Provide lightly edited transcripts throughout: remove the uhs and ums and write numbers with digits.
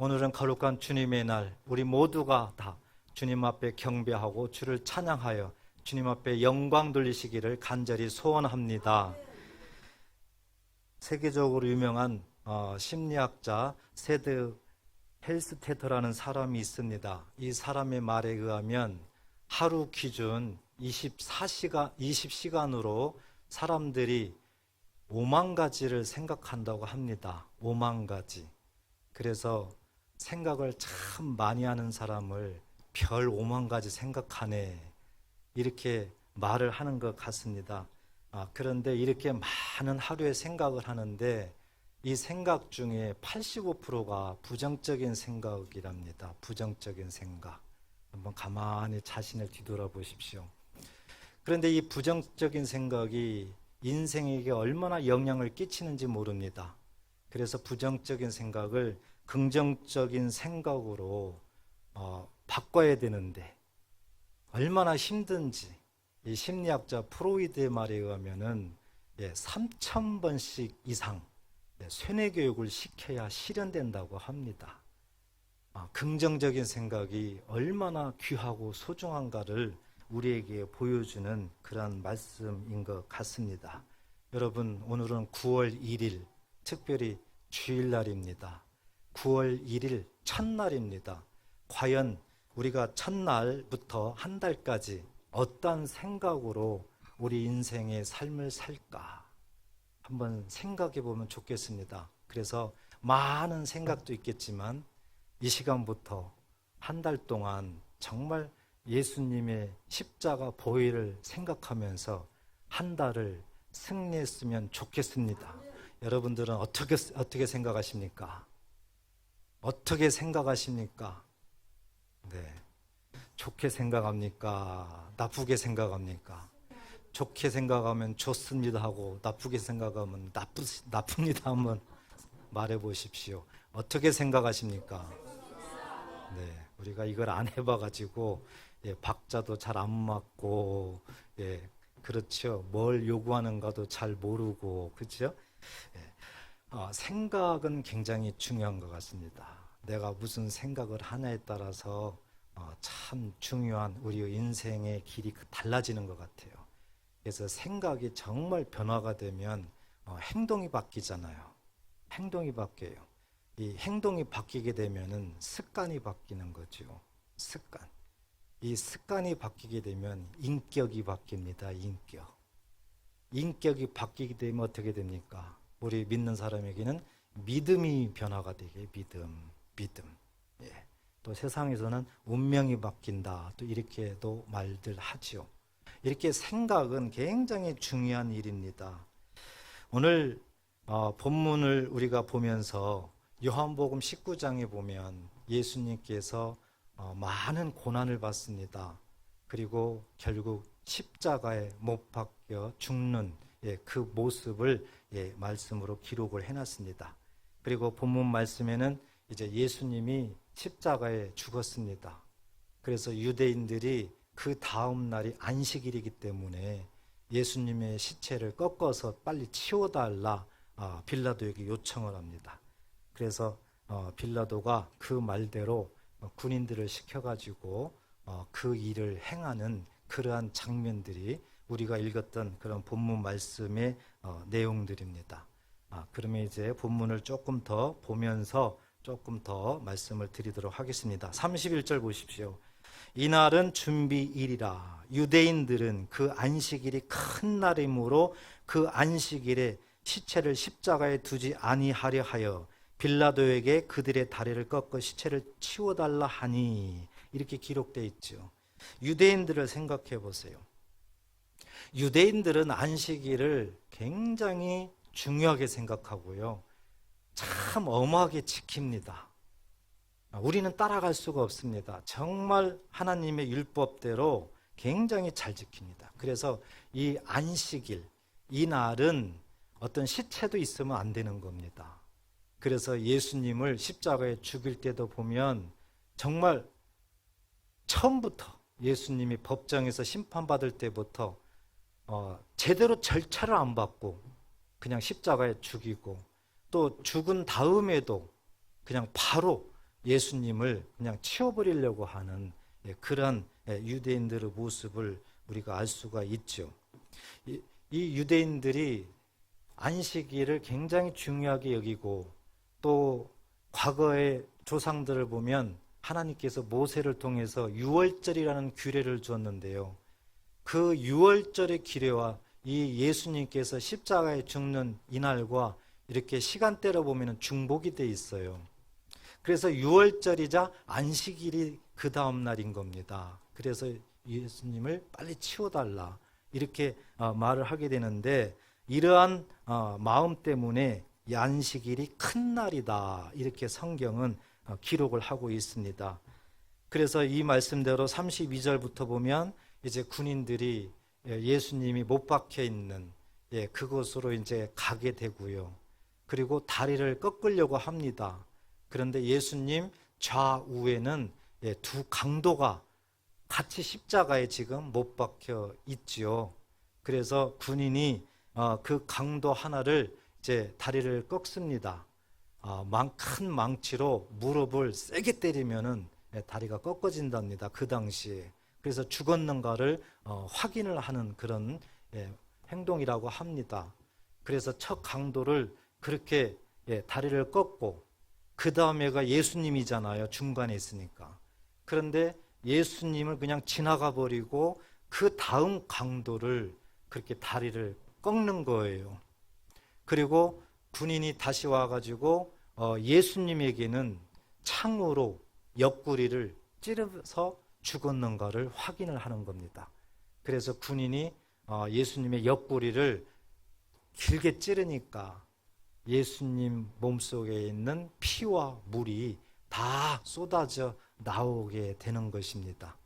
오늘은 거룩한 주님의 날, 우리 모두가 다 주님 앞에 경배하고 주를 찬양하여 주님 앞에 영광 돌리시기를 간절히 소원합니다. 세계적으로 유명한 심리학자 세드 헬스테터라는 사람이 있습니다. 이 사람의 말에 의하면 하루 기준 20시간으로 사람들이 5만 가지를 생각한다고 합니다. 5만 가지. 그래서 생각을 참 많이 하는 사람을 별 5만 가지 생각하네, 이렇게 말을 하는 것 같습니다. 그런데 이렇게 많은 하루에 생각을 하는데 이 생각 중에 85%가 부정적인 생각이랍니다. 부정적인 생각. 한번 가만히 자신을 뒤돌아보십시오. 그런데 이 부정적인 생각이 인생에게 얼마나 영향을 끼치는지 모릅니다. 그래서 부정적인 생각을 긍정적인 생각으로 바꿔야 되는데 얼마나 힘든지, 이 심리학자 프로이드의 말에 의하면은 3,000번씩 이상 쇠뇌 교육을 시켜야 실현된다고 합니다. 긍정적인 생각이 얼마나 귀하고 소중한가를 우리에게 보여주는 그런 말씀인 것 같습니다. 여러분, 오늘은 9월 1일 특별히 주일날입니다. 9월 1일 첫날입니다. 과연 우리가 첫날부터 한 달까지 어떤 생각으로 우리 인생의 삶을 살까 한번 생각해 보면 좋겠습니다. 그래서 많은 생각도 있겠지만 이 시간부터 한 달 동안 정말 예수님의 십자가 보혈을 생각하면서 한 달을 승리했으면 좋겠습니다. 여러분들은 어떻게 생각하십니까? 어떻게 생각하십니까? 네. 좋게 생각합니까? 나쁘게 생각합니까? 좋게 생각하면 좋습니다 하고 나쁘게 생각하면 나쁩니다 한번 말해 보십시오. 어떻게 생각하십니까? 네. 우리가 이걸 안 해봐가지고 박자도 잘 안 맞고 그렇죠. 뭘 요구하는가도 잘 모르고, 그렇죠? 생각은 굉장히 중요한 것 같습니다. 내가 무슨 생각을 하냐에 따라서 참 중요한 우리 인생의 길이 달라지는 것 같아요. 그래서 생각이 정말 변화가 되면 행동이 바뀌잖아요. 행동이 바뀌어요. 이 행동이 바뀌게 되면은 습관이 바뀌는 거죠. 습관. 이 습관이 바뀌게 되면 인격이 바뀝니다. 인격이 바뀌게 되면 어떻게 됩니까? 우리 믿는 사람에게는 믿음이 변화가 되게, 믿음. 또 세상에서는 운명이 바뀐다, 또 이렇게도 말들 하지요. 이렇게 생각은 굉장히 중요한 일입니다. 오늘 본문을 우리가 보면서 요한복음 19장에 보면 예수님께서 많은 고난을 받습니다. 그리고 결국 십자가에 못 박혀 죽는 그 모습을 말씀으로 기록을 해놨습니다. 그리고 본문 말씀에는 이제 예수님이 십자가에 죽었습니다. 그래서 유대인들이 그 다음 날이 안식일이기 때문에 예수님의 시체를 꺾어서 빨리 치워달라 빌라도에게 요청을 합니다. 그래서 빌라도가 그 말대로 군인들을 시켜가지고 그 일을 행하는 그러한 장면들이 우리가 읽었던 그런 본문 말씀의 내용들입니다. 그러면 이제 본문을 조금 더 보면서 조금 더 말씀을 드리도록 하겠습니다. 31절 보십시오. 이날은 준비일이라. 유대인들은 그 안식일이 큰 날이므로 그 안식일에 시체를 십자가에 두지 아니하려 하여 빌라도에게 그들의 다리를 꺾어 시체를 치워달라 하니, 이렇게 기록되어 있죠. 유대인들을 생각해 보세요. 유대인들은 안식일을 굉장히 중요하게 생각하고요, 참 엄하게 지킵니다. 우리는 따라갈 수가 없습니다. 정말 하나님의 율법대로 굉장히 잘 지킵니다. 그래서 이 안식일, 이 날은 어떤 시체도 있으면 안 되는 겁니다. 그래서 예수님을 십자가에 죽일 때도 보면 정말 처음부터 예수님이 법정에서 심판받을 때부터 제대로 절차를 안 받고 그냥 십자가에 죽이고, 또 죽은 다음에도 그냥 바로 예수님을 그냥 치워버리려고 하는 그런 유대인들의 모습을 우리가 알 수가 있죠. 이 유대인들이 안식일을 굉장히 중요하게 여기고, 또 과거의 조상들을 보면 하나님께서 모세를 통해서 유월절이라는 규례를 주었는데요. 그 유월절의 규례와 이 예수님께서 십자가에 죽는 이날과 이렇게 시간대로 보면 중복이 돼 있어요. 그래서 유월절이자 안식일이 그 다음 날인 겁니다. 그래서 예수님을 빨리 치워달라 이렇게 말을 하게 되는데, 이러한 마음 때문에 이 안식일이 큰 날이다 이렇게 성경은 기록을 하고 있습니다. 그래서 이 말씀대로 32절부터 보면 이제 군인들이 예수님이 못 박혀 있는 그곳으로 이제 가게 되고요. 그리고 다리를 꺾으려고 합니다. 그런데 예수님 좌우에는 두 강도가 같이 십자가에 지금 못 박혀 있지요. 그래서 군인이 그 강도 하나를 이제 다리를 꺾습니다. 큰 망치로 무릎을 세게 때리면은 다리가 꺾어진답니다. 그 당시에. 그래서 죽었는가를 확인을 하는 그런 행동이라고 합니다. 그래서 첫 강도를 그렇게 다리를 꺾고, 그 다음에가 예수님이잖아요. 중간에 있으니까. 그런데 예수님을 그냥 지나가 버리고 그 다음 강도를 그렇게 다리를 꺾는 거예요. 그리고 군인이 다시 와가지고 예수님에게는 창으로 옆구리를 찌르서 죽었는가를 확인을 하는 겁니다. 그래서 군인이 예수님의 옆구리를 길게 찌르니까 예수님 몸속에 있는 피와 물이 다 쏟아져 나오게 되는 것입니다.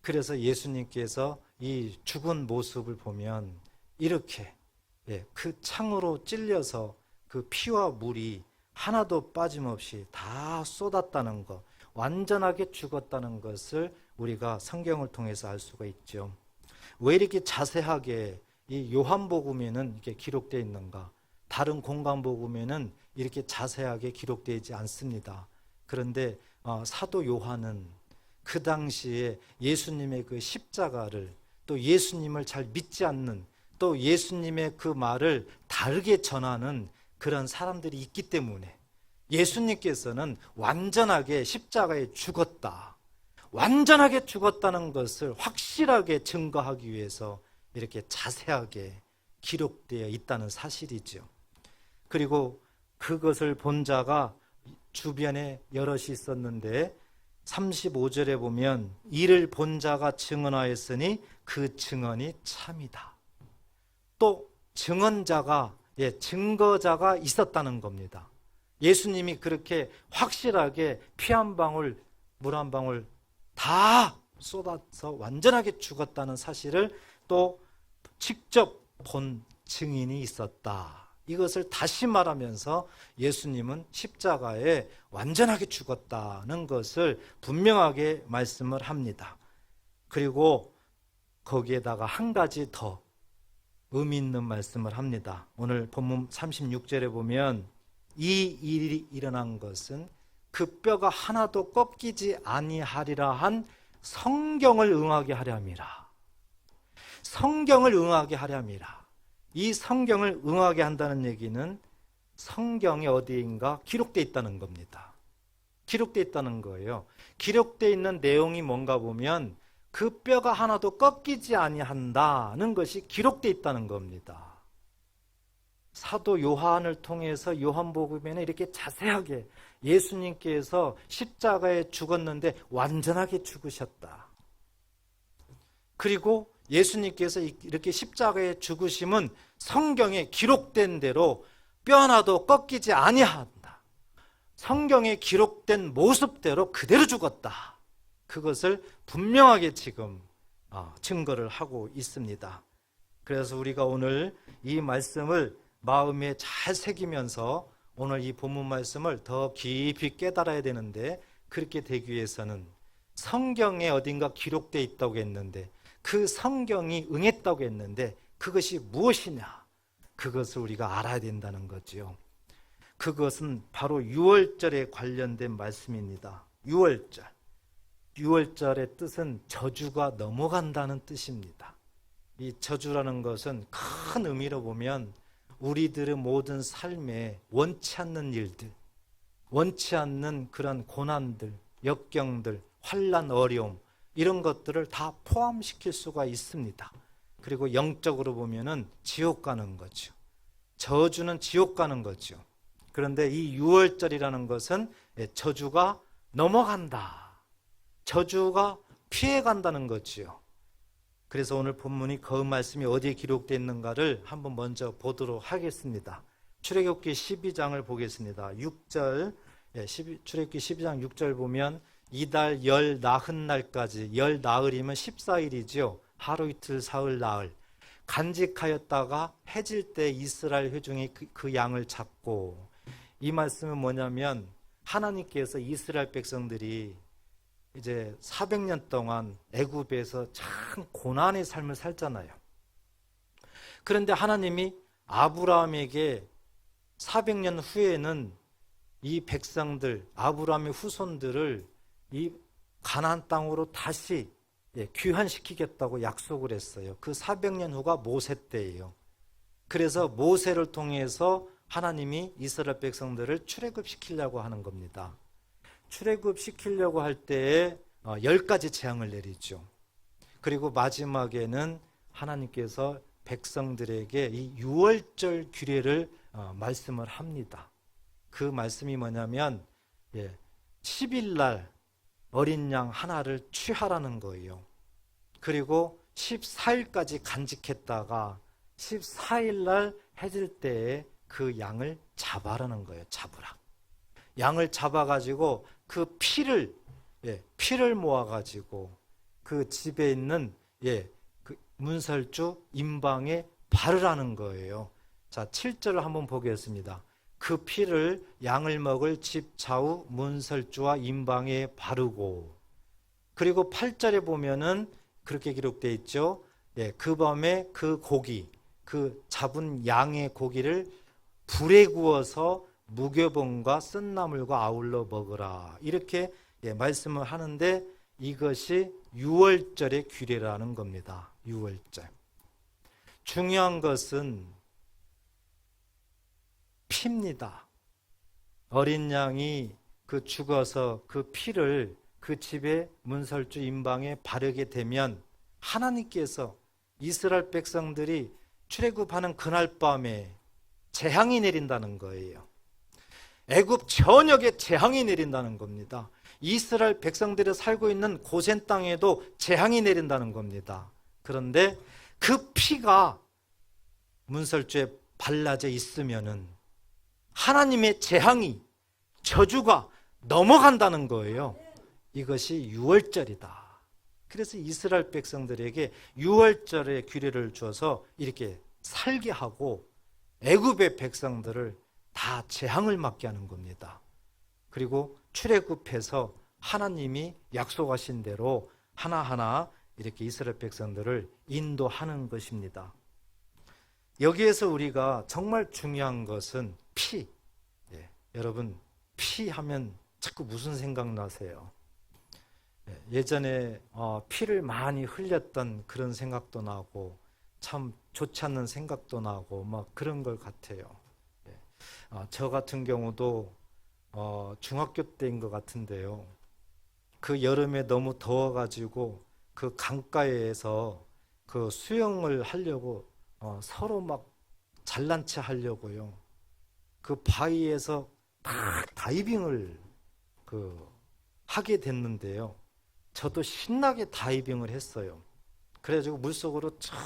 그래서 예수님께서 이 죽은 모습을 보면 이렇게 그 창으로 찔려서 그 피와 물이 하나도 빠짐없이 다 쏟았다는 것, 완전하게 죽었다는 것을 우리가 성경을 통해서 알 수가 있죠. 왜 이렇게 자세하게 이 요한복음에는 이렇게 기록되어 있는가? 다른 공간복음에는 이렇게 자세하게 기록되지 않습니다. 그런데 사도 요한은 그 당시에 예수님의 그 십자가를, 또 예수님을 잘 믿지 않는, 또 예수님의 그 말을 다르게 전하는 그런 사람들이 있기 때문에 예수님께서는 완전하게 십자가에 죽었다, 완전하게 죽었다는 것을 확실하게 증거하기 위해서 이렇게 자세하게 기록되어 있다는 사실이죠. 그리고 그것을 본 자가 주변에 여럿이 있었는데 35절에 보면 이를 본 자가 증언하였으니 그 증언이 참이다. 또 증언자가, 증거자가 있었다는 겁니다. 예수님이 그렇게 확실하게 피 한 방울, 물 한 방울 다 쏟아서 완전하게 죽었다는 사실을 또 직접 본 증인이 있었다. 이것을 다시 말하면서 예수님은 십자가에 완전하게 죽었다는 것을 분명하게 말씀을 합니다. 그리고 거기에다가 한 가지 더 의미 있는 말씀을 합니다. 오늘 본문 36절에 보면 이 일이 일어난 것은 그 뼈가 하나도 꺾이지 아니하리라 한 성경을 응하게 하려 함이라. 성경을 응하게 하려 함이라. 이 성경을 응하게 한다는 얘기는 성경이 어디인가 기록되어 있다는 겁니다. 기록되어 있다는 거예요. 기록되어 있는 내용이 뭔가 보면 그 뼈가 하나도 꺾이지 아니한다는 것이 기록되어 있다는 겁니다. 사도 요한을 통해서 요한복음에는 이렇게 자세하게 예수님께서 십자가에 죽었는데 완전하게 죽으셨다. 그리고 예수님께서 이렇게 십자가에 죽으심은 성경에 기록된 대로 뼈 하나도 꺾이지 아니한다. 성경에 기록된 모습대로 그대로 죽었다. 그것을 분명하게 지금 증거를 하고 있습니다. 그래서 우리가 오늘 이 말씀을 마음에 잘 새기면서 오늘 이 본문 말씀을 더 깊이 깨달아야 되는데, 그렇게 되기 위해서는 성경에 어딘가 기록되어 있다고 했는데 그 성경이 응했다고 했는데 그것이 무엇이냐, 그것을 우리가 알아야 된다는 거죠. 그것은 바로 유월절에 관련된 말씀입니다. 유월절. 유월절의 뜻은 저주가 넘어간다는 뜻입니다. 이 저주라는 것은 큰 의미로 보면 우리들의 모든 삶에 원치 않는 일들, 원치 않는 그런 고난들, 역경들, 환난, 어려움 이런 것들을 다 포함시킬 수가 있습니다. 그리고 영적으로 보면은 지옥 가는 거죠. 저주는 지옥 가는 거죠. 그런데 이 유월절이라는 것은 저주가 넘어간다. 저주가 피해간다는 거지요. 그래서 오늘 본문이 그 말씀이 어디에 기록되어 있는가를 한번 먼저 보도록 하겠습니다. 출애굽기 12장을 보겠습니다. 6절, 출애굽기 12장 6절 보면 이달 열 나흔 날까지, 열 나흘이면 14일이죠. 하루 이틀 사흘 나흘 간직하였다가 해질 때 이스라엘 회중이 그 양을 잡고, 이 말씀은 뭐냐면 하나님께서 이스라엘 백성들이 이제 400년 동안 애굽에서 참 고난의 삶을 살잖아요. 그런데 하나님이 아브라함에게 400년 후에는 이 백성들, 아브라함의 후손들을 이 가나안 땅으로 다시 귀환시키겠다고 약속을 했어요. 그 400년 후가 모세 때예요. 그래서 모세를 통해서 하나님이 이스라엘 백성들을 출애굽시키려고 하는 겁니다. 출애굽시키려고 할 때에 10가지 재앙을 내리죠. 그리고 마지막에는 하나님께서 백성들에게 이 유월절 규례를 말씀을 합니다. 그 말씀이 뭐냐면 10일 날 어린 양 하나를 취하라는 거예요. 그리고 14일까지 간직했다가 14일 날 해질 때에 그 양을 잡아라는 거예요. 잡으라. 양을 잡아가지고 그 피를 모아가지고 그 집에 있는 그 문설주 임방에 바르라는 거예요. 자, 7절을 한번 보겠습니다. 그 피를 양을 먹을 집 좌우 문설주와 임방에 바르고, 그리고 8절에 보면은 그렇게 기록되어 있죠. 그 밤에 그 고기, 그 잡은 양의 고기를 불에 구워서 무교봉과 쓴나물과 아울러 먹으라. 이렇게 말씀을 하는데 이것이 유월절의 규례라는 겁니다. 유월절. 중요한 것은 피입니다. 어린 양이 그 죽어서 그 피를 그 집의 문설주 임방에 바르게 되면 하나님께서 이스라엘 백성들이 출애굽하는 그날 밤에 재앙이 내린다는 거예요. 애굽 전역에 재앙이 내린다는 겁니다. 이스라엘 백성들이 살고 있는 고센 땅에도 재앙이 내린다는 겁니다. 그런데 그 피가 문설주에 발라져 있으면은 하나님의 재앙이, 저주가 넘어간다는 거예요. 이것이 유월절이다. 그래서 이스라엘 백성들에게 유월절의 규례를 줘서 이렇게 살게 하고 애굽의 백성들을 다 재앙을 맞게 하는 겁니다. 그리고 출애굽해서 하나님이 약속하신 대로 하나하나 이렇게 이스라엘 백성들을 인도하는 것입니다. 여기에서 우리가 정말 중요한 것은 피. 여러분, 피 하면 자꾸 무슨 생각나세요? 예전에 피를 많이 흘렸던 그런 생각도 나고 참 좋지 않는 생각도 나고 막 그런 걸 같아요. 저 같은 경우도 중학교 때인 것 같은데요. 그 여름에 너무 더워가지고 그 강가에서 그 수영을 하려고 서로 막 잘난 체 하려고요. 그 바위에서 딱 다이빙을 하게 됐는데요. 저도 신나게 다이빙을 했어요. 그래가지고 물속으로 저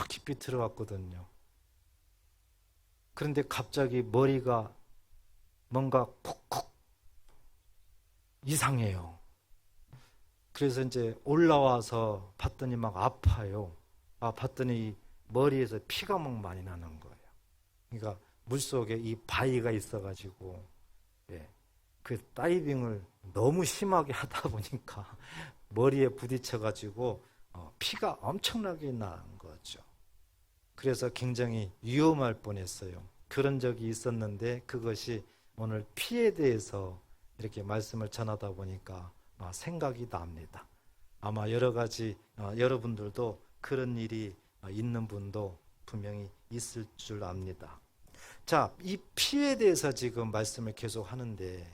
깊이 들어갔거든요. 그런데 갑자기 머리가 뭔가 쿡쿡 이상해요. 그래서 이제 올라와서 봤더니 막 아파요. 봤더니 머리에서 피가 막 많이 나는 거예요. 그러니까 물속에 이 바위가 있어가지고 그 다이빙을 너무 심하게 하다 보니까 머리에 부딪혀가지고 피가 엄청나게 난 거죠. 그래서 굉장히 위험할 뻔했어요. 그런 적이 있었는데 그것이 오늘 피에 대해서 이렇게 말씀을 전하다 보니까 생각이 납니다. 아마 여러 가지 여러분들도 그런 일이 있는 분도 분명히 있을 줄 압니다. 자, 이 피에 대해서 지금 말씀을 계속 하는데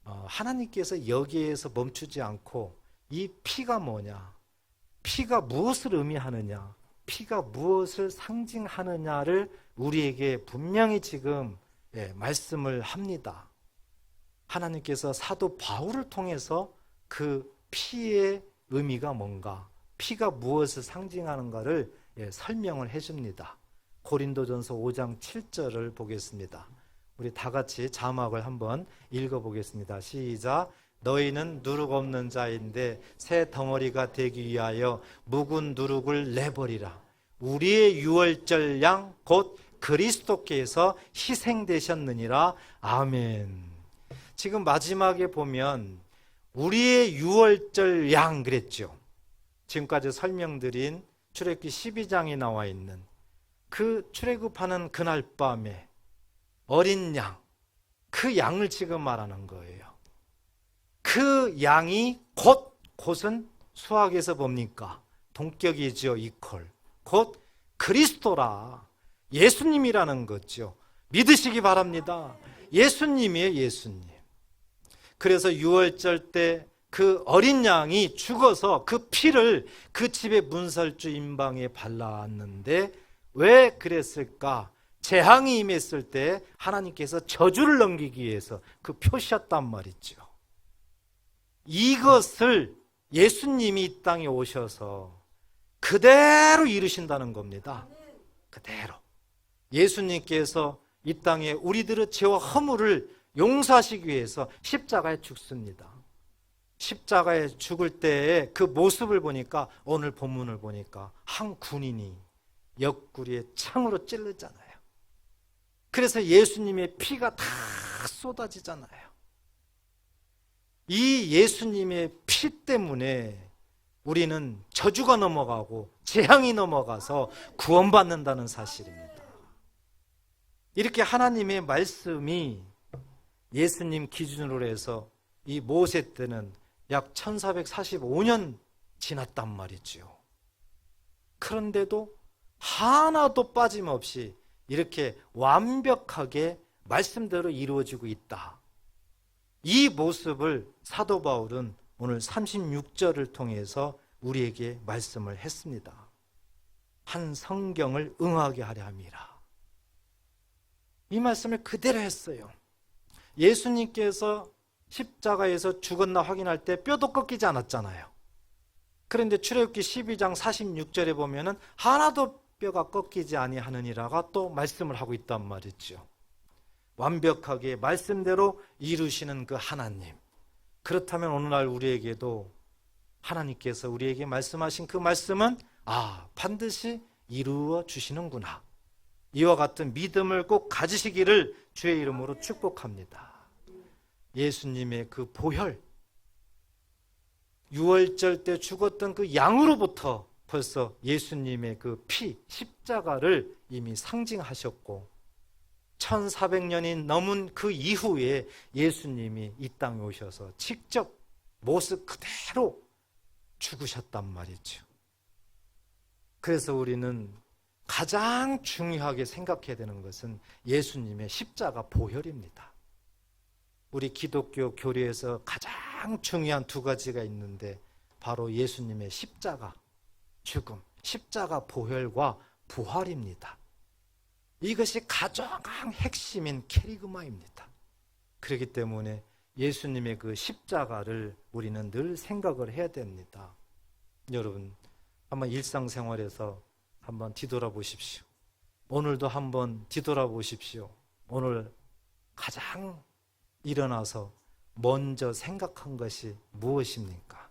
하나님께서 여기에서 멈추지 않고 이 피가 뭐냐, 피가 무엇을 의미하느냐, 피가 무엇을 상징하느냐를 우리에게 분명히 지금 말씀을 합니다. 하나님께서 사도 바울을 통해서 그 피의 의미가 뭔가, 피가 무엇을 상징하는가를 설명을 해줍니다. 고린도전서 5장 7절을 보겠습니다. 우리 다 같이 자막을 한번 읽어보겠습니다. 시작. 너희는 누룩 없는 자인데 새 덩어리가 되기 위하여 묵은 누룩을 내버리라. 우리의 유월절 양 곧 그리스도께서 희생되셨느니라. 아멘. 지금 마지막에 보면 우리의 유월절 양 그랬죠. 지금까지 설명드린 출애굽기 12장에 나와 있는 그 출애굽하는 그날 밤에 어린 양, 그 양을 지금 말하는 거예요. 그 양이 곧은 수학에서 뭡니까? 동격이죠. 이퀄. 곧 그리스도라. 예수님이라는 거죠. 믿으시기 바랍니다. 예수님이에요. 예수님. 그래서 유월절 때 그 어린 양이 죽어서 그 피를 그 집의 문설주 임방에 발라왔는데 왜 그랬을까? 재앙이 임했을 때 하나님께서 저주를 넘기기 위해서 그 표시였단 말이죠. 이것을 예수님이 이 땅에 오셔서 그대로 이루신다는 겁니다. 그대로. 예수님께서 이 땅에 우리들의 죄와 허물을 용서하시기 위해서 십자가에 죽습니다. 십자가에 죽을 때의 그 모습을 보니까, 오늘 본문을 보니까 한 군인이 옆구리에 창으로 찔르잖아요. 그래서 예수님의 피가 다 쏟아지잖아요. 이 예수님의 피 때문에 우리는 저주가 넘어가고 재앙이 넘어가서 구원받는다는 사실입니다. 이렇게 하나님의 말씀이 예수님 기준으로 해서 이 모세 때는 약 1445년 지났단 말이죠. 그런데도 하나도 빠짐없이 이렇게 완벽하게 말씀대로 이루어지고 있다. 이 모습을 사도 바울은 오늘 36절을 통해서 우리에게 말씀을 했습니다. 한 성경을 응하게 하려 함이라. 이 말씀을 그대로 했어요. 예수님께서 십자가에서 죽었나 확인할 때 뼈도 꺾이지 않았잖아요. 그런데 출애굽기 12장 46절에 보면은 하나도 뼈가 꺾이지 아니하느니라가 또 말씀을 하고 있단 말이죠. 완벽하게 말씀대로 이루시는 그 하나님. 그렇다면 오늘날 우리에게도 하나님께서 우리에게 말씀하신 그 말씀은 반드시 이루어 주시는구나. 이와 같은 믿음을 꼭 가지시기를 주의 이름으로 축복합니다. 예수님의 그 보혈, 유월절 때 죽었던 그 양으로부터 벌써 예수님의 그 피, 십자가를 이미 상징하셨고 1400년이 넘은 그 이후에 예수님이 이 땅에 오셔서 직접 모습 그대로 죽으셨단 말이죠. 그래서 우리는 가장 중요하게 생각해야 되는 것은 예수님의 십자가 보혈입니다. 우리 기독교 교리에서 가장 중요한 두 가지가 있는데 바로 예수님의 십자가 죽음, 십자가 보혈과 부활입니다. 이것이 가장 핵심인 캐리그마입니다. 그렇기 때문에 예수님의 그 십자가를 우리는 늘 생각을 해야 됩니다. 여러분, 한번 일상생활에서 한번 뒤돌아보십시오. 오늘도 한번 뒤돌아보십시오. 오늘 가장 일어나서 먼저 생각한 것이 무엇입니까?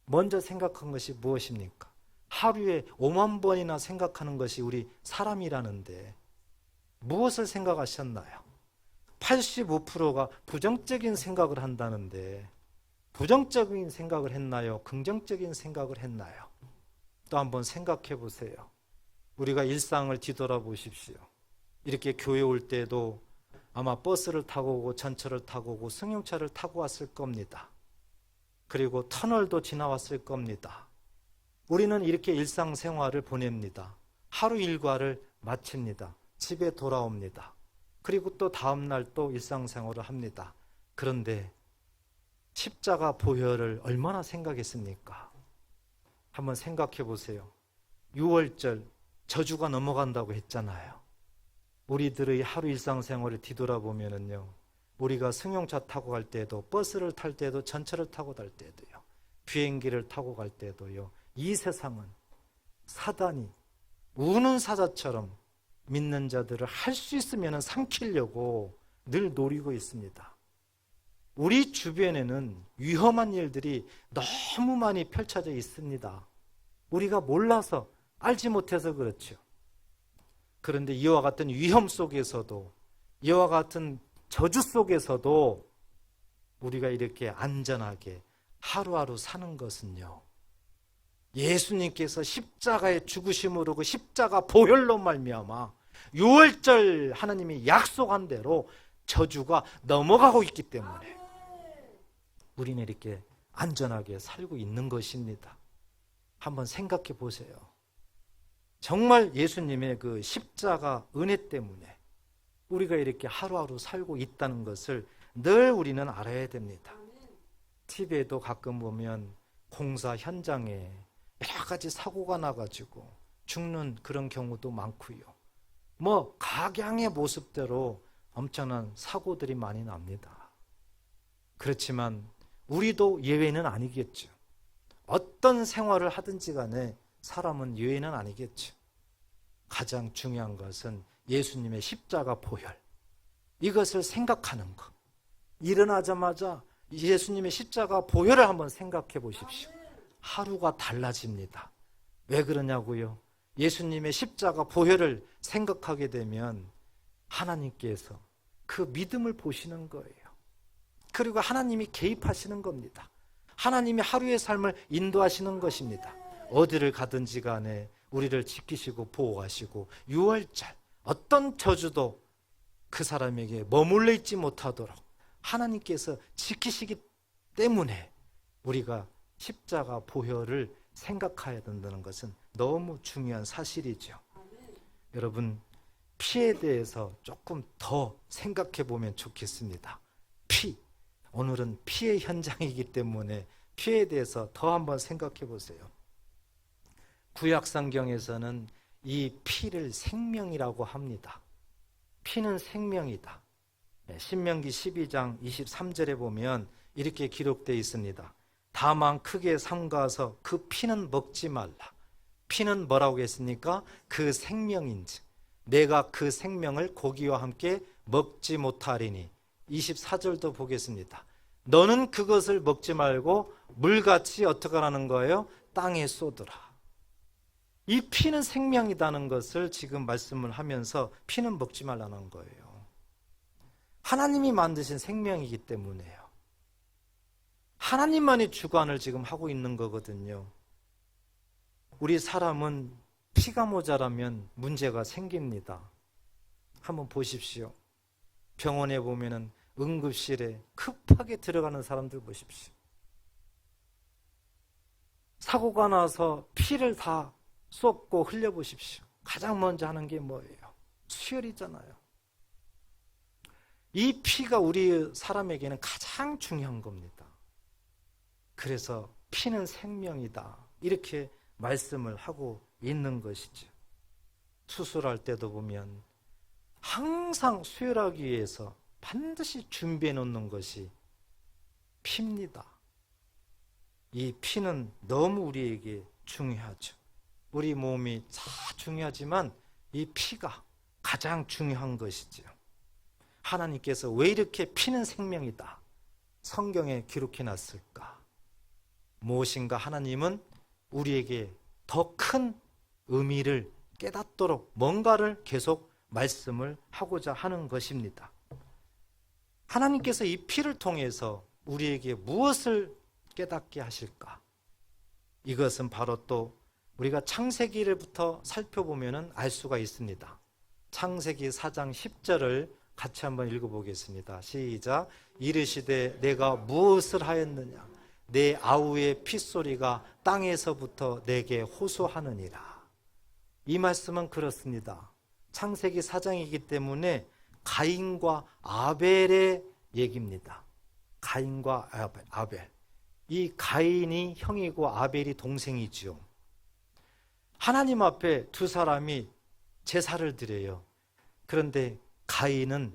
먼저 생각한 것이 무엇입니까? 하루에 5만 번이나 생각하는 것이 우리 사람이라는데 무엇을 생각하셨나요? 85%가 부정적인 생각을 한다는데 부정적인 생각을 했나요? 긍정적인 생각을 했나요? 또 한번 생각해 보세요. 우리가 일상을 뒤돌아보십시오. 이렇게 교회 올 때도 아마 버스를 타고 오고 전철을 타고 오고 승용차를 타고 왔을 겁니다. 그리고 터널도 지나왔을 겁니다. 우리는 이렇게 일상생활을 보냅니다. 하루 일과를 마칩니다. 집에 돌아옵니다. 그리고 또 다음날 또 일상생활을 합니다. 그런데 십자가 보혈을 얼마나 생각했습니까? 한번 생각해 보세요. 6월절 저주가 넘어간다고 했잖아요. 우리들의 하루 일상생활을 뒤돌아보면은요, 우리가 승용차 타고 갈 때도, 버스를 탈 때도, 전철을 타고 갈 때도요, 비행기를 타고 갈 때도요, 이 세상은 사단이 우는 사자처럼 믿는 자들을 할 수 있으면 삼키려고 늘 노리고 있습니다. 우리 주변에는 위험한 일들이 너무 많이 펼쳐져 있습니다. 우리가 몰라서, 알지 못해서 그렇죠. 그런데 이와 같은 위험 속에서도, 이와 같은 저주 속에서도 우리가 이렇게 안전하게 하루하루 사는 것은요, 예수님께서 십자가의 죽으심으로 그 십자가 보혈로 말미암아 6월절 하나님이 약속한 대로 저주가 넘어가고 있기 때문에 우리는 이렇게 안전하게 살고 있는 것입니다. 한번 생각해 보세요. 정말 예수님의 그 십자가 은혜 때문에 우리가 이렇게 하루하루 살고 있다는 것을 늘 우리는 알아야 됩니다. TV에도 가끔 보면 공사 현장에 여러 가지 사고가 나가지고 죽는 그런 경우도 많고요. 뭐 각양의 모습대로 엄청난 사고들이 많이 납니다. 그렇지만 우리도 예외는 아니겠죠. 어떤 생활을 하든지 간에 사람은 예외는 아니겠죠. 가장 중요한 것은 예수님의 십자가 보혈, 이것을 생각하는 것. 일어나자마자 예수님의 십자가 보혈을 한번 생각해 보십시오. 하루가 달라집니다. 왜 그러냐고요? 예수님의 십자가 보혈을 생각하게 되면 하나님께서 그 믿음을 보시는 거예요. 그리고 하나님이 개입하시는 겁니다. 하나님이 하루의 삶을 인도하시는 것입니다. 어디를 가든지 간에 우리를 지키시고 보호하시고 6월절 어떤 저주도 그 사람에게 머물러 있지 못하도록 하나님께서 지키시기 때문에 우리가 십자가 보혈을 생각해야 된다는 것은 너무 중요한 사실이죠. 여러분, 피에 대해서 조금 더 생각해 보면 좋겠습니다. 피, 오늘은 피의 현장이기 때문에 피에 대해서 더 한번 생각해 보세요. 구약 성경에서는 이 피를 생명이라고 합니다. 피는 생명이다. 신명기 12장 23절에 보면 이렇게 기록되어 있습니다. 다만 크게 삼가서 그 피는 먹지 말라. 피는 뭐라고 했습니까? 그 생명인지 내가 그 생명을 고기와 함께 먹지 못하리니. 24절도 보겠습니다. 너는 그것을 먹지 말고 물같이 어떻게 하라는 거예요? 땅에 쏟으라. 이 피는 생명이라는 것을 지금 말씀을 하면서 피는 먹지 말라는 거예요. 하나님이 만드신 생명이기 때문에요. 하나님만이 주관을 지금 하고 있는 거거든요. 우리 사람은 피가 모자라면 문제가 생깁니다. 한번 보십시오. 병원에 보면은 응급실에 급하게 들어가는 사람들 보십시오. 사고가 나서 피를 다 쏟고 흘려보십시오. 가장 먼저 하는 게 뭐예요? 수혈이잖아요. 이 피가 우리 사람에게는 가장 중요한 겁니다. 그래서 피는 생명이다, 이렇게 말씀을 하고 있는 것이죠. 수술할 때도 보면 항상 수혈하기 위해서 반드시 준비해 놓는 것이 피입니다. 이 피는 너무 우리에게 중요하죠. 우리 몸이 다 중요하지만 이 피가 가장 중요한 것이죠. 하나님께서 왜 이렇게 피는 생명이다 성경에 기록해 놨을까? 무엇인가 하나님은 우리에게 더 큰 의미를 깨닫도록 뭔가를 계속 말씀을 하고자 하는 것입니다. 하나님께서 이 피를 통해서 우리에게 무엇을 깨닫게 하실까? 이것은 바로 또 우리가 창세기를부터 살펴보면 알 수가 있습니다. 창세기 4장 10절을 같이 한번 읽어보겠습니다. 시작. 이르시되 내가 무엇을 하였느냐? 내 아우의 핏소리가 땅에서부터 내게 호소하느니라. 이 말씀은 그렇습니다. 창세기 4장이기 때문에 가인과 아벨의 얘기입니다. 가인과 아벨. 이 가인이 형이고 아벨이 동생이죠. 하나님 앞에 두 사람이 제사를 드려요. 그런데 가인은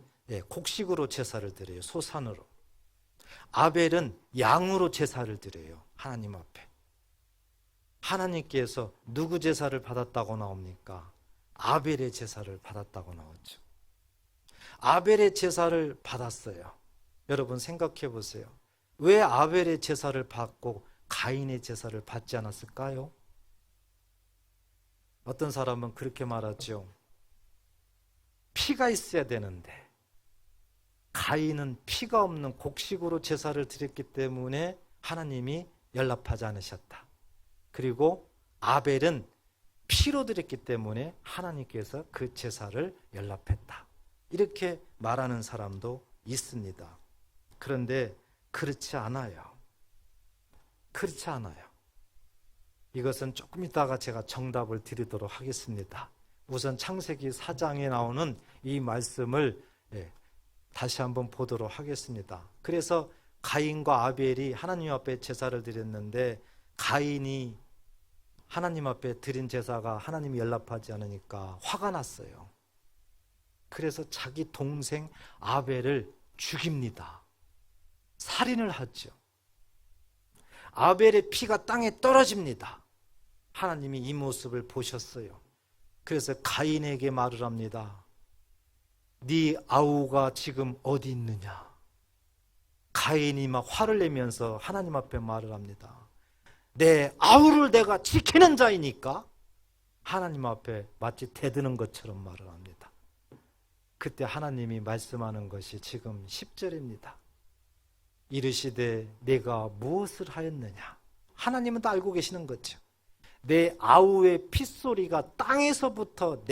곡식으로 제사를 드려요. 소산으로. 아벨은 양으로 제사를 드려요. 하나님 앞에. 하나님께서 누구 제사를 받았다고 나옵니까? 아벨의 제사를 받았다고 나오죠. 아벨의 제사를 받았어요. 여러분 생각해 보세요. 왜 아벨의 제사를 받고 가인의 제사를 받지 않았을까요? 어떤 사람은 그렇게 말하죠. 피가 있어야 되는데 가인은 피가 없는 곡식으로 제사를 드렸기 때문에 하나님이 연락하지 않으셨다. 그리고 아벨은 피로 드렸기 때문에 하나님께서 그 제사를 연락했다. 이렇게 말하는 사람도 있습니다. 그런데 그렇지 않아요. 그렇지 않아요. 이것은 조금 이따가 제가 정답을 드리도록 하겠습니다. 우선 창세기 4장에 나오는 이 말씀을 다시 한번 보도록 하겠습니다. 그래서 가인과 아벨이 하나님 앞에 제사를 드렸는데 가인이 하나님 앞에 드린 제사가 하나님이 연락하지 않으니까 화가 났어요. 그래서 자기 동생 아벨을 죽입니다. 살인을 하죠. 아벨의 피가 땅에 떨어집니다. 하나님이 이 모습을 보셨어요. 그래서 가인에게 말을 합니다. 네 아우가 지금 어디 있느냐? 가인이 막 화를 내면서 하나님 앞에 말을 합니다. 내 아우를 내가 지키는 자이니까 하나님 앞에 마치 대드는 것처럼 말을 합니다. 그때 하나님이 말씀하는 것이 지금 10절입니다. 이르시되 내가 무엇을 하였느냐? 하나님은 다 알고 계시는 거죠. 내 아우의 핏소리가 땅에서부터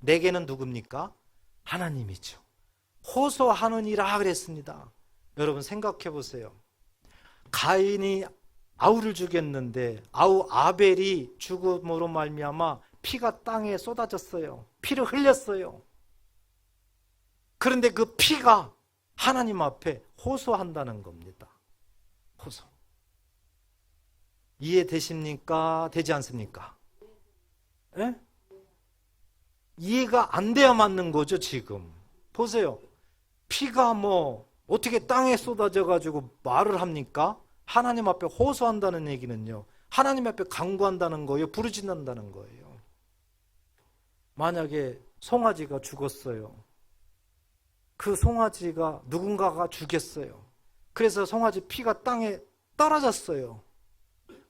내게는 누굽니까? 하나님이죠. 호소하느니라 그랬습니다. 여러분 생각해 보세요. 가인이 아우를 죽였는데 아우 아벨이 죽음으로 말미암아 피가 땅에 쏟아졌어요. 피를 흘렸어요. 그런데 그 피가 하나님 앞에 호소한다는 겁니다. 호소. 이해되십니까? 되지 않습니까? 예? 이해가 안 돼야 맞는 거죠, 지금. 보세요. 피가 어떻게 땅에 쏟아져 가지고 말을 합니까? 하나님 앞에 호소한다는 얘기는요. 하나님 앞에 간구한다는 거예요. 부르짖는다는 거예요. 만약에 송아지가 죽었어요. 그 송아지가 누군가가 죽였어요. 그래서 송아지 피가 땅에 떨어졌어요.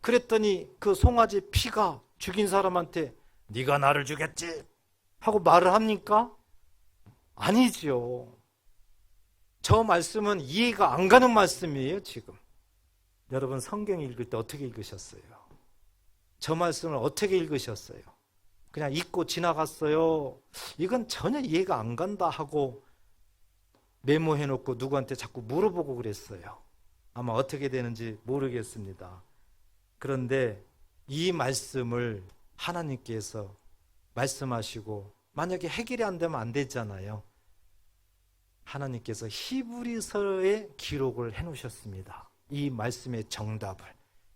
그랬더니 그 송아지 피가 죽인 사람한테 네가 나를 죽였지? 하고 말을 합니까? 아니죠. 저 말씀은 이해가 안 가는 말씀이에요, 지금. 여러분 성경 읽을 때 어떻게 읽으셨어요? 저 말씀을 어떻게 읽으셨어요? 그냥 읽고 지나갔어요. 이건 전혀 이해가 안 간다 하고 메모해놓고 누구한테 자꾸 물어보고 그랬어요. 아마 어떻게 되는지 모르겠습니다. 그런데 이 말씀을 하나님께서 말씀하시고 만약에 해결이 안 되면 안 되잖아요. 하나님께서 히브리서에 기록을 해놓으셨습니다. 이 말씀의 정답을.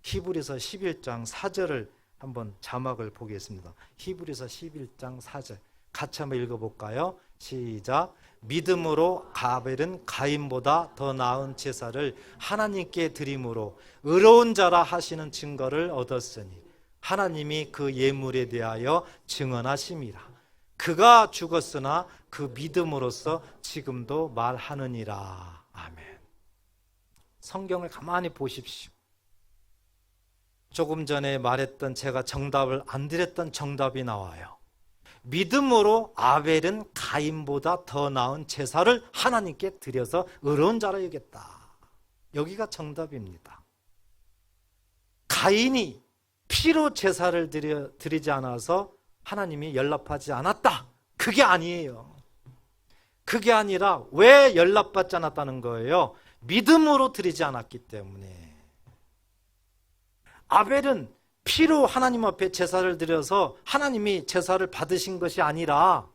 히브리서 11장 4절을 한번 자막을 보겠습니다. 히브리서 11장 4절 같이 한번 읽어볼까요? 시작. 믿음으로 아벨은 가인보다 더 나은 제사를 하나님께 드림으로 의로운 자라 하시는 증거를 얻었으니 하나님이 그 예물에 대하여 증언하심이라. 그가 죽었으나 그 믿음으로써 지금도 말하느니라. 아멘. 성경을 가만히 보십시오. 조금 전에 말했던 제가 정답을 안 드렸던 정답이 나와요. 믿음으로 아벨은 가인보다 더 나은 제사를 하나님께 드려서 의로운 자라 여겼다. 여기가 정답입니다. 가인이 피로 제사를 드리지 않아서 하나님이 연락하지 않았다. 그게 아니에요. 그게 아니라 왜 연락받지 않았다는 거예요? 믿음으로 드리지 않았기 때문에. 아벨은 피로 하나님 앞에 제사를 드려서 하나님이 제사를 받으신 것이 아니라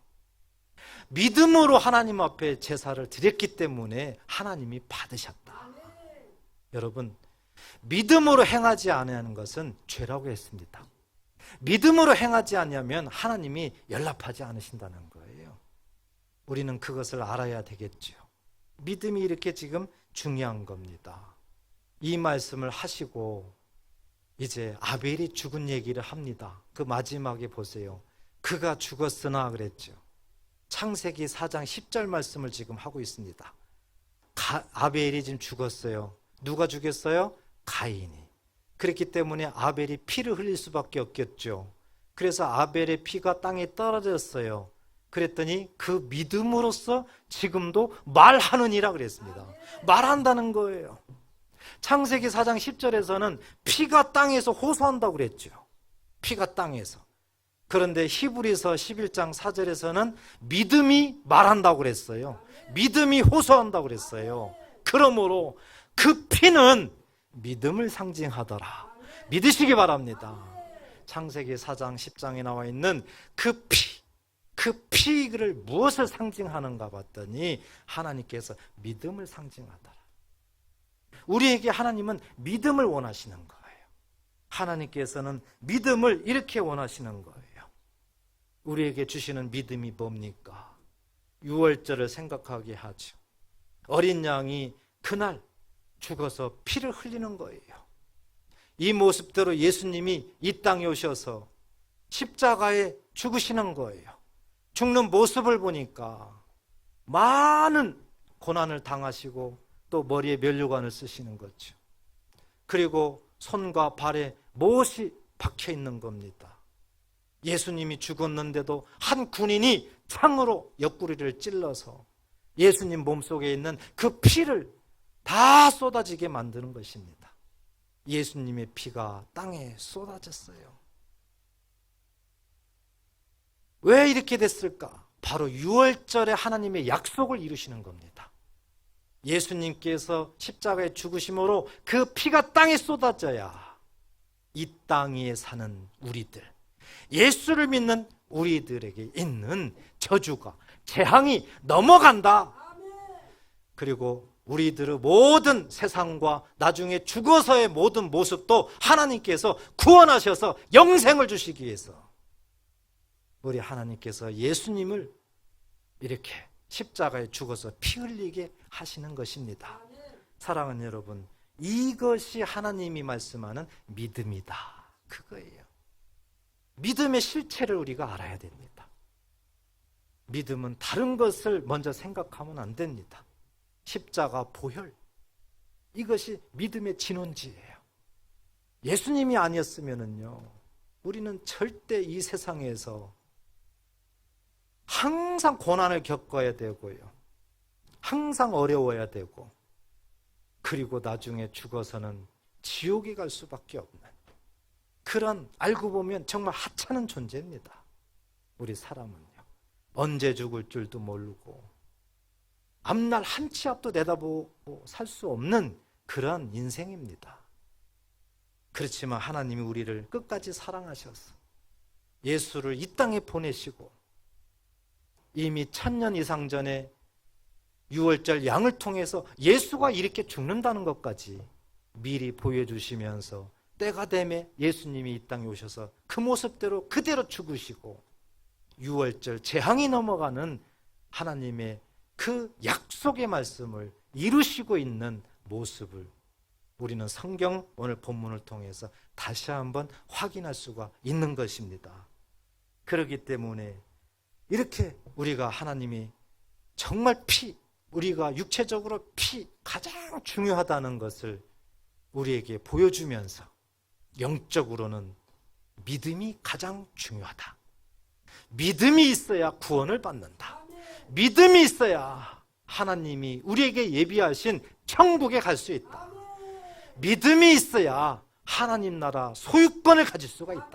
믿음으로 하나님 앞에 제사를 드렸기 때문에 하나님이 받으셨다. 여러분, 믿음으로 행하지 않는 것은 죄라고 했습니다. 믿음으로 행하지 않으면 하나님이 연락하지 않으신다는 거예요. 우리는 그것을 알아야 되겠죠. 믿음이 이렇게 지금 중요한 겁니다. 이 말씀을 하시고 이제 아벨이 죽은 얘기를 합니다. 그 마지막에 보세요. 그가 죽었으나 그랬죠. 창세기 4장 10절 말씀을 지금 하고 있습니다. 아벨이 지금 죽었어요. 누가 죽였어요? 가인이. 그렇기 때문에 아벨이 피를 흘릴 수밖에 없겠죠. 그래서 아벨의 피가 땅에 떨어졌어요. 그랬더니 그 믿음으로써 지금도 말하느니라 그랬습니다. 말한다는 거예요. 창세기 4장 10절에서는 피가 땅에서 호소한다고 그랬죠. 피가 땅에서. 그런데 히브리서 11장 4절에서는 믿음이 말한다고 그랬어요. 믿음이 호소한다고 그랬어요. 그러므로 그 피는 믿음을 상징하더라. 믿으시기 바랍니다. 창세기 4장 10장에 나와 있는 그 피를 무엇을 상징하는가 봤더니 하나님께서 믿음을 상징하더라. 우리에게 하나님은 믿음을 원하시는 거예요. 하나님께서는 믿음을 이렇게 원하시는 거예요. 우리에게 주시는 믿음이 뭡니까? 유월절을 생각하게 하죠. 어린 양이 그날 죽어서 피를 흘리는 거예요. 이 모습대로 예수님이 이 땅에 오셔서 십자가에 죽으시는 거예요. 죽는 모습을 보니까 많은 고난을 당하시고 또 머리에 면류관을 쓰시는 거죠. 그리고 손과 발에 못이 박혀 있는 겁니다. 예수님이 죽었는데도 한 군인이 창으로 옆구리를 찔러서 예수님 몸속에 있는 그 피를 다 쏟아지게 만드는 것입니다. 예수님의 피가 땅에 쏟아졌어요. 왜 이렇게 됐을까? 바로 유월절에 하나님의 약속을 이루시는 겁니다. 예수님께서 십자가에 죽으심으로 그 피가 땅에 쏟아져야 이 땅 위에 사는 우리들, 예수를 믿는 우리들에게 있는 저주가, 재앙이 넘어간다. 그리고 우리들의 모든 세상과 나중에 죽어서의 모든 모습도 하나님께서 구원하셔서 영생을 주시기 위해서 우리 하나님께서 예수님을 이렇게 십자가에 죽어서 피 흘리게 하시는 것입니다. 사랑하는 여러분, 이것이 하나님이 말씀하는 믿음이다. 그거예요. 믿음의 실체를 우리가 알아야 됩니다. 믿음은 다른 것을 먼저 생각하면 안 됩니다. 십자가 보혈, 이것이 믿음의 진원지예요. 예수님이 아니었으면요, 우리는 절대 이 세상에서 항상 고난을 겪어야 되고요, 항상 어려워야 되고, 그리고 나중에 죽어서는 지옥에 갈 수밖에 없는 그런, 알고 보면 정말 하찮은 존재입니다. 우리 사람은요, 언제 죽을 줄도 모르고 앞날 한 치 앞도 내다보고 살 수 없는 그런 인생입니다. 그렇지만 하나님이 우리를 끝까지 사랑하셔서 예수를 이 땅에 보내시고 이미 1000년 이상 전에 유월절 양을 통해서 예수가 이렇게 죽는다는 것까지 미리 보여주시면서 때가 되면 예수님이 이 땅에 오셔서 그 모습대로 그대로 죽으시고 유월절 재앙이 넘어가는 하나님의 그 약속의 말씀을 이루시고 있는 모습을 우리는 성경 오늘 본문을 통해서 다시 한번 확인할 수가 있는 것입니다. 그렇기 때문에 이렇게 우리가 하나님이 정말 우리가 육체적으로 가장 중요하다는 것을 우리에게 보여주면서 영적으로는 믿음이 가장 중요하다. 믿음이 있어야 구원을 받는다. 믿음이 있어야 하나님이 우리에게 예비하신 천국에 갈 수 있다. 믿음이 있어야 하나님 나라 소유권을 가질 수가 있다.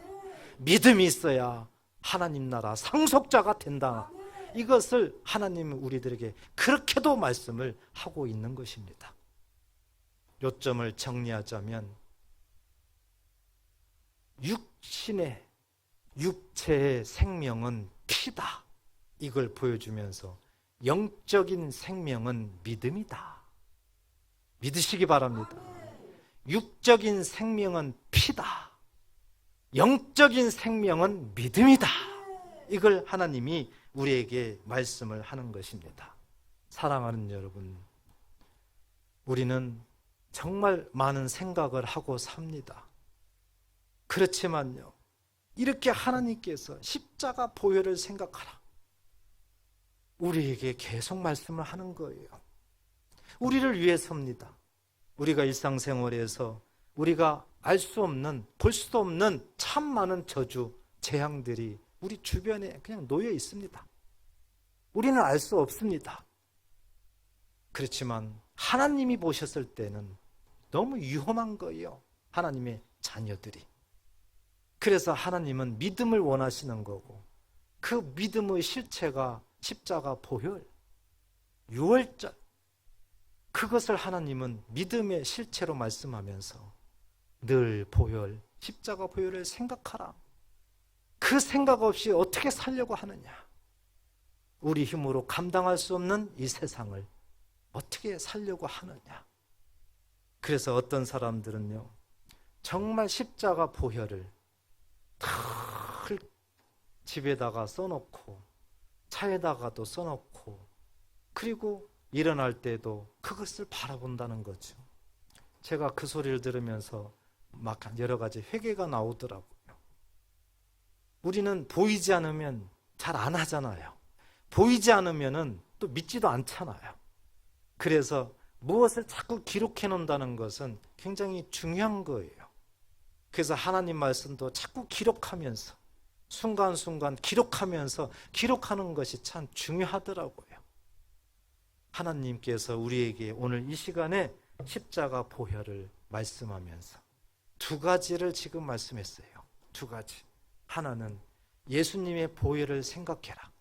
믿음이 있어야 하나님 나라 상속자가 된다. 이것을 하나님은 우리들에게 그렇게도 말씀을 하고 있는 것입니다. 요점을 정리하자면 육체의 생명은 피다, 이걸 보여주면서 영적인 생명은 믿음이다. 믿으시기 바랍니다. 육적인 생명은 피다, 영적인 생명은 믿음이다. 이걸 하나님이 우리에게 말씀을 하는 것입니다. 사랑하는 여러분, 우리는 정말 많은 생각을 하고 삽니다. 그렇지만요, 이렇게 하나님께서 십자가 보혈을 생각하라, 우리에게 계속 말씀을 하는 거예요. 우리를 위해서입니다. 우리가 일상생활에서 우리가 알 수 없는, 볼 수도 없는 참 많은 저주, 재앙들이 우리 주변에 그냥 놓여 있습니다. 우리는 알 수 없습니다. 그렇지만 하나님이 보셨을 때는 너무 위험한 거예요, 하나님의 자녀들이. 그래서 하나님은 믿음을 원하시는 거고, 그 믿음의 실체가 십자가 보혈, 유월절, 그것을 하나님은 믿음의 실체로 말씀하면서 늘 보혈, 십자가 보혈을 생각하라. 그 생각 없이 어떻게 살려고 하느냐? 우리 힘으로 감당할 수 없는 이 세상을 어떻게 살려고 하느냐? 그래서 어떤 사람들은요, 정말 십자가 보혈을 늘 집에다가 써놓고 차에다가도 써놓고, 그리고 일어날 때도 그것을 바라본다는 거죠. 제가 그 소리를 들으면서 막 여러 가지 회개가 나오더라고요. 우리는 보이지 않으면 잘 안 하잖아요. 보이지 않으면은 또 믿지도 않잖아요. 그래서 무엇을 자꾸 기록해 놓는다는 것은 굉장히 중요한 거예요. 그래서 하나님 말씀도 자꾸 기록하면서, 순간순간 기록하면서, 기록하는 것이 참 중요하더라고요. 하나님께서 우리에게 오늘 이 시간에 십자가 보혈을 말씀하면서 두 가지를 지금 말씀했어요. 두 가지. 하나는 예수님의 보혈을 생각해라.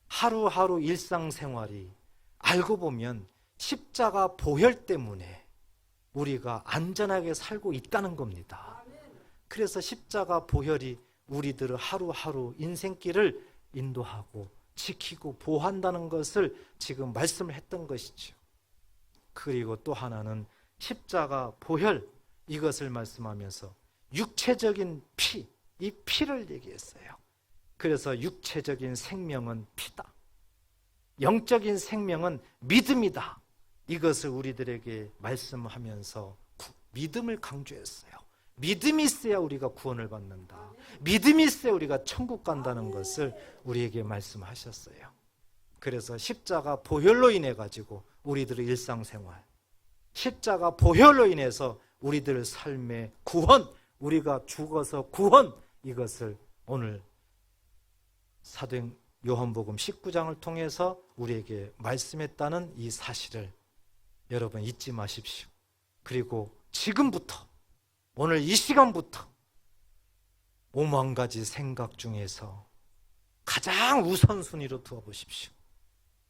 하루하루 일상생활이 알고 보면 십자가 보혈 때문에 우리가 안전하게 살고 있다는 겁니다. 그래서 십자가 보혈이 우리들을 하루하루 인생길을 인도하고 지키고 보호한다는 것을 지금 말씀을 했던 것이죠. 그리고 또 하나는 십자가 보혈, 이것을 말씀하면서 육체적인 피, 이 피를 얘기했어요. 그래서 육체적인 생명은 피다, 영적인 생명은 믿음이다, 이것을 우리들에게 말씀하면서 믿음을 강조했어요. 믿음이 있어야 우리가 구원을 받는다, 믿음이 있어야 우리가 천국 간다는 것을 우리에게 말씀하셨어요. 그래서 십자가 보혈로 인해 가지고 우리들의 일상생활, 십자가 보혈로 인해서 우리들 삶의 구원, 우리가 죽어서 구원, 이것을 오늘 사도행 요한복음 19장을 통해서 우리에게 말씀했다는 이 사실을 여러분 잊지 마십시오. 그리고 지금부터, 오늘 이 시간부터 5만 가지 생각 중에서 가장 우선순위로 두어보십시오.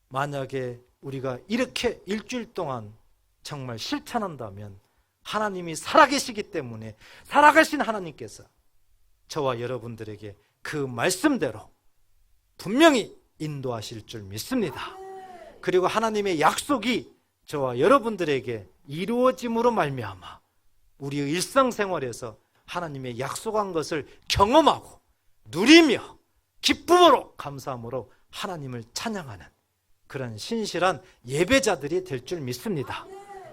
만약에 우리가 이렇게 일주일 동안 정말 실천한다면 하나님이 살아계시기 때문에, 살아계신 하나님께서 저와 여러분들에게 그 말씀대로 분명히 인도하실 줄 믿습니다. 그리고 하나님의 약속이 저와 여러분들에게 이루어짐으로 말미암아 우리의 일상생활에서 하나님의 약속한 것을 경험하고 누리며 기쁨으로, 감사함으로 하나님을 찬양하는 그런 신실한 예배자들이 될 줄 믿습니다.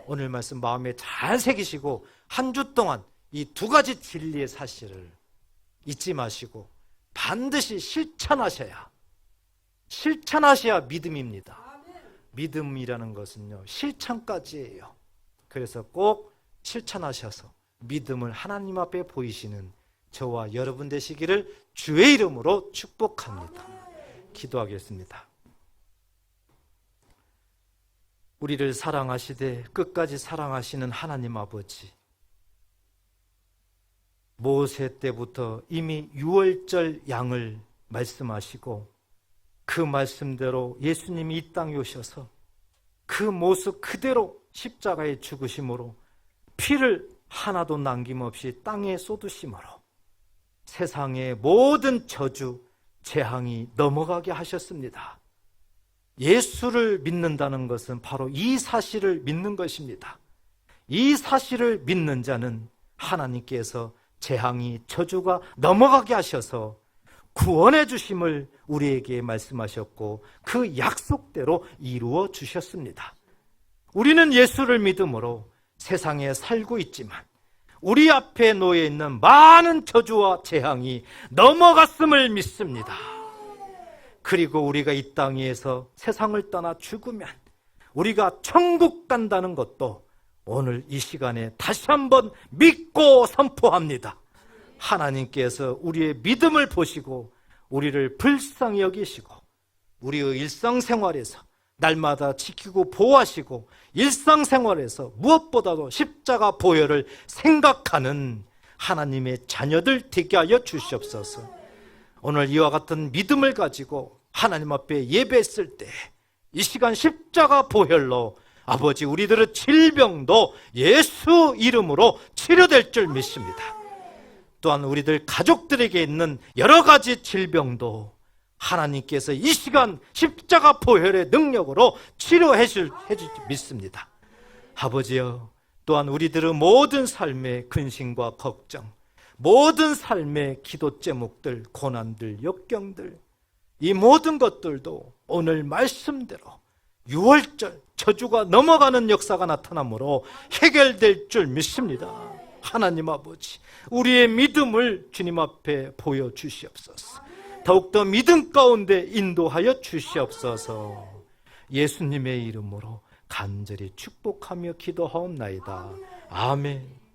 오늘 말씀 마음에 잘 새기시고 한 주 동안 이 두 가지 진리의 사실을 잊지 마시고 반드시 실천하셔야 믿음입니다. 믿음이라는 것은요, 실천까지예요. 그래서 꼭 실천하셔서 믿음을 하나님 앞에 보이시는 저와 여러분 되시기를 주의 이름으로 축복합니다. 기도하겠습니다. 우리를 사랑하시되 끝까지 사랑하시는 하나님 아버지, 모세 때부터 이미 유월절 양을 말씀하시고 그 말씀대로 예수님이 이 땅에 오셔서 그 모습 그대로 십자가에 죽으심으로 피를 하나도 남김없이 땅에 쏟으심으로 세상의 모든 저주, 재앙이 넘어가게 하셨습니다. 예수를 믿는다는 것은 바로 이 사실을 믿는 것입니다. 이 사실을 믿는 자는 하나님께서 재앙이, 저주가 넘어가게 하셔서 구원해 주심을 우리에게 말씀하셨고 그 약속대로 이루어 주셨습니다. 우리는 예수를 믿음으로 세상에 살고 있지만 우리 앞에 놓여 있는 많은 저주와 재앙이 넘어갔음을 믿습니다. 그리고 우리가 이 땅에서 세상을 떠나 죽으면 우리가 천국 간다는 것도 오늘 이 시간에 다시 한번 믿고 선포합니다. 하나님께서 우리의 믿음을 보시고 우리를 불쌍히 여기시고 우리의 일상생활에서 날마다 지키고 보호하시고 일상생활에서 무엇보다도 십자가 보혈을 생각하는 하나님의 자녀들 되게 하여 주시옵소서. 오늘 이와 같은 믿음을 가지고 하나님 앞에 예배했을 때 이 시간 십자가 보혈로 아버지 우리들의 질병도 예수 이름으로 치료될 줄 믿습니다. 또한 우리들 가족들에게 있는 여러 가지 질병도 하나님께서 이 시간 십자가 보혈의 능력으로 치료해 줄 믿습니다. 아버지여, 또한 우리들의 모든 삶의 근심과 걱정, 모든 삶의 기도 제목들, 고난들, 역경들, 이 모든 것들도 오늘 말씀대로 6월절 저주가 넘어가는 역사가 나타나므로 해결될 줄 믿습니다. 하나님 아버지, 우리의 믿음을 주님 앞에 보여주시옵소서. 더욱더 믿음 가운데 인도하여 주시옵소서. 예수님의 이름으로 간절히 축복하며 기도하옵나이다. 아멘.